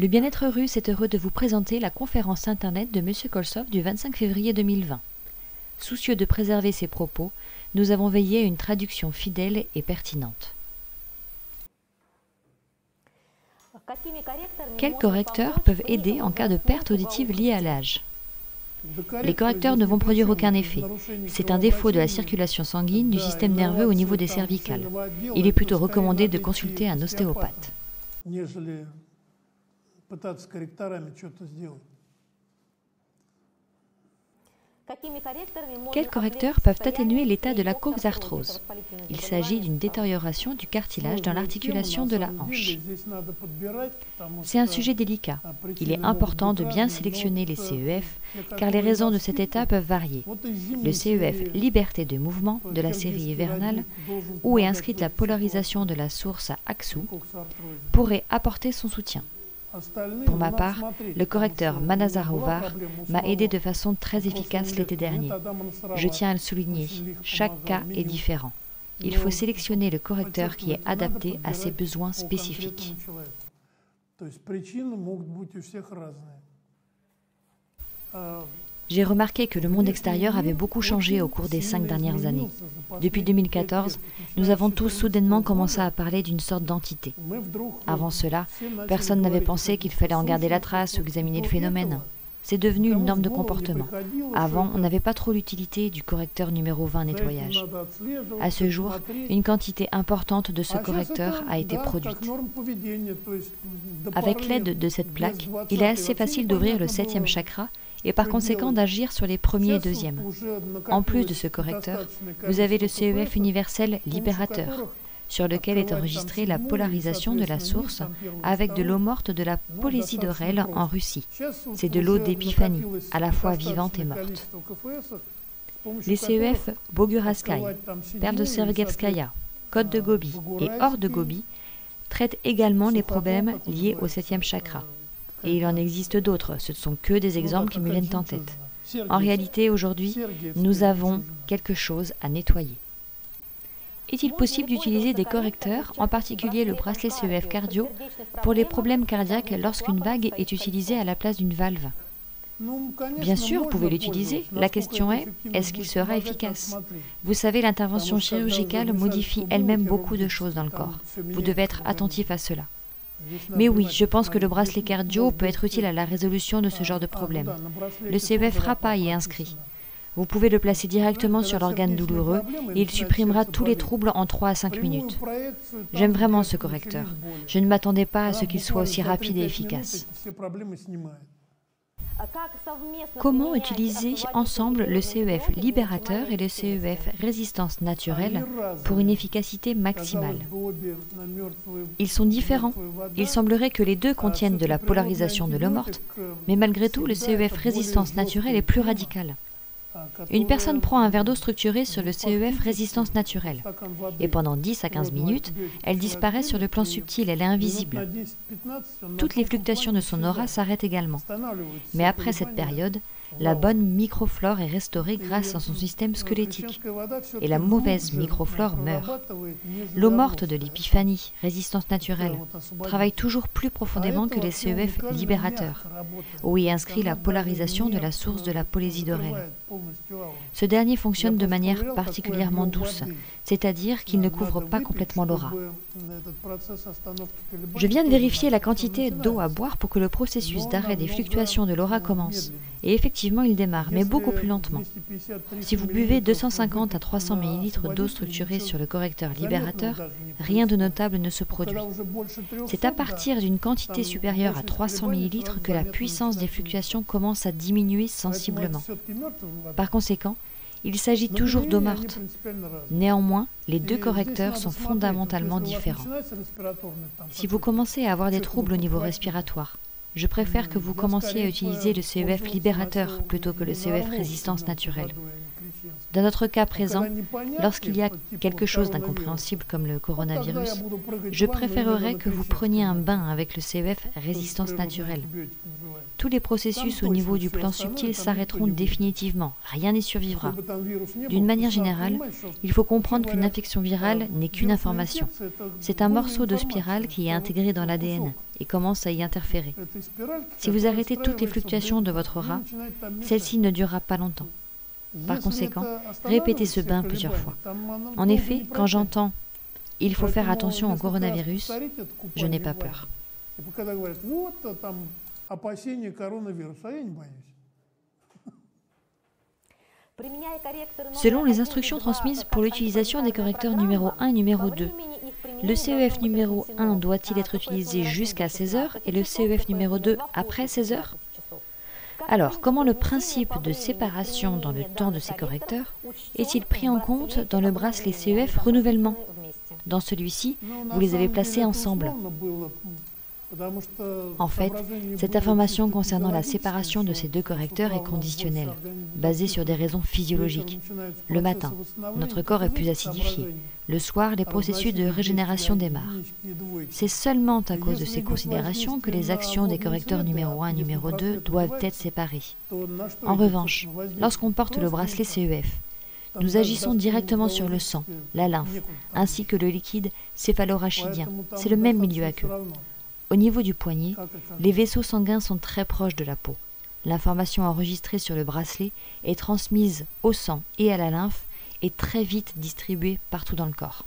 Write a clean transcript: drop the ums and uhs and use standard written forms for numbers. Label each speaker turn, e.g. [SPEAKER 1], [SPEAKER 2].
[SPEAKER 1] Le bien-être russe est heureux de vous présenter la conférence internet de M. Koltsov du 25 février 2020. Soucieux de préserver ses propos, nous avons veillé à une traduction fidèle et pertinente. Quels correcteurs peuvent aider en cas de perte auditive liée à l'âge? Les correcteurs ne vont produire aucun effet. C'est un défaut de la circulation sanguine du système nerveux au niveau des cervicales. Il est plutôt recommandé de consulter un ostéopathe. Quels correcteurs peuvent atténuer l'état de la coxarthrose? Il s'agit d'une détérioration du cartilage dans l'articulation de la hanche. C'est un sujet délicat. Il est important de bien sélectionner les CEF, car les raisons de cet état peuvent varier. Le CEF liberté de mouvement de la série hivernale, où est inscrite la polarisation de la source à Aksu, pourrait apporter son soutien. Pour ma part, le correcteur Manazarovar m'a aidé de façon très efficace l'été dernier. Je tiens à le souligner, chaque cas est différent. Il faut sélectionner le correcteur qui est adapté à ses besoins spécifiques. J'ai remarqué que le monde extérieur avait beaucoup changé au cours des 5 dernières années. Depuis 2014, nous avons tous soudainement commencé à parler d'une sorte d'entité. Avant cela, personne n'avait pensé qu'il fallait en garder la trace ou examiner le phénomène. C'est devenu une norme de comportement. Avant, on n'avait pas trop l'utilité du correcteur numéro 20 nettoyage. À ce jour, une quantité importante de ce correcteur a été produite. Avec l'aide de cette plaque, il est assez facile d'ouvrir le 7e chakra et par conséquent d'agir sur les premiers et deuxièmes. En plus de ce correcteur, vous avez le CEF universel libérateur, sur lequel est enregistrée la polarisation de la source avec de l'eau morte de la Polésydorelle en Russie. C'est de l'eau d'épiphanie, à la fois vivante et morte. Les CEF Boguraskaï, Perle de Sergevskaya, Côte de Gobi et Or de Gobi traitent également les problèmes liés au 7e chakra. Et il en existe d'autres, ce ne sont que des exemples qui me viennent en tête. En réalité, aujourd'hui, nous avons quelque chose à nettoyer. Est-il possible d'utiliser des correcteurs, en particulier le bracelet CEF cardio, pour les problèmes cardiaques lorsqu'une bague est utilisée à la place d'une valve? Bien sûr, vous pouvez l'utiliser. La question est-ce qu'il sera efficace? Vous savez, l'intervention chirurgicale modifie elle-même beaucoup de choses dans le corps. Vous devez être attentif à cela. Mais oui, je pense que le bracelet cardio peut être utile à la résolution de ce genre de problème. Le CEF RAPA y est inscrit. Vous pouvez le placer directement sur l'organe douloureux et il supprimera tous les troubles en 3 à 5 minutes. J'aime vraiment ce correcteur. Je ne m'attendais pas à ce qu'il soit aussi rapide et efficace. Comment utiliser ensemble le CEF libérateur et le CEF résistance naturelle pour une efficacité maximale? Ils sont différents. Il semblerait que les deux contiennent de la polarisation de l'eau morte, mais malgré tout, le CEF résistance naturelle est plus radical. Une personne prend un verre d'eau structuré sur le CEF résistance naturelle et pendant 10 à 15 minutes, elle disparaît sur le plan subtil, elle est invisible. Toutes les fluctuations de son aura s'arrêtent également. Mais après cette période, la bonne microflore est restaurée grâce à son système squelettique et la mauvaise microflore meurt. L'eau morte de l'épiphanie, résistance naturelle, travaille toujours plus profondément que les CEF libérateurs, où est inscrit la polarisation de la source de la Polésydorelle. Ce dernier fonctionne de manière particulièrement douce, c'est-à-dire qu'il ne couvre pas complètement l'aura. Je viens de vérifier la quantité d'eau à boire pour que le processus d'arrêt des fluctuations de l'aura commence. Et effectivement, il démarre, mais beaucoup plus lentement. Si vous buvez 250 à 300 ml d'eau structurée sur le correcteur libérateur, rien de notable ne se produit. C'est à partir d'une quantité supérieure à 300 ml que la puissance des fluctuations commence à diminuer sensiblement. Par conséquent, il s'agit toujours d'eau morte. Néanmoins, les deux correcteurs sont fondamentalement différents. Si vous commencez à avoir des troubles au niveau respiratoire, je préfère que vous commenciez à utiliser le CEF libérateur plutôt que le CEF résistance naturelle. Dans notre cas présent, lorsqu'il y a quelque chose d'incompréhensible comme le coronavirus, je préférerais que vous preniez un bain avec le CEF résistance naturelle. tous les processus au niveau du plan subtil s'arrêteront définitivement, rien n'y survivra. D'une manière générale, il faut comprendre qu'une infection virale n'est qu'une information. C'est un morceau de spirale qui est intégré dans l'ADN et commence à y interférer. Si vous arrêtez toutes les fluctuations de votre rat, celle-ci ne durera pas longtemps. Par conséquent, répétez ce bain plusieurs fois. En effet, quand j'entends « il faut faire attention au coronavirus », je n'ai pas peur. Selon les instructions transmises pour l'utilisation des correcteurs numéro 1 et numéro 2, le CEF numéro 1 doit-il être utilisé jusqu'à 16 heures et le CEF numéro 2 après 16 heures? Alors, comment le principe de séparation dans le temps de ces correcteurs est-il pris en compte dans le bracelet CEF renouvellement? Dans celui-ci, vous les avez placés ensemble. En fait, cette information concernant la séparation de ces deux correcteurs est conditionnelle, basée sur des raisons physiologiques. Le matin, notre corps est plus acidifié. Le soir, les processus de régénération démarrent. C'est seulement à cause de ces considérations que les actions des correcteurs numéro 1 et numéro 2 doivent être séparées. En revanche, lorsqu'on porte le bracelet CEF, nous agissons directement sur le sang, la lymphe, ainsi que le liquide céphalorachidien. C'est le même milieu aqueux. Au niveau du poignet, les vaisseaux sanguins sont très proches de la peau. L'information enregistrée sur le bracelet est transmise au sang et à la lymphe et très vite distribuée partout dans le corps.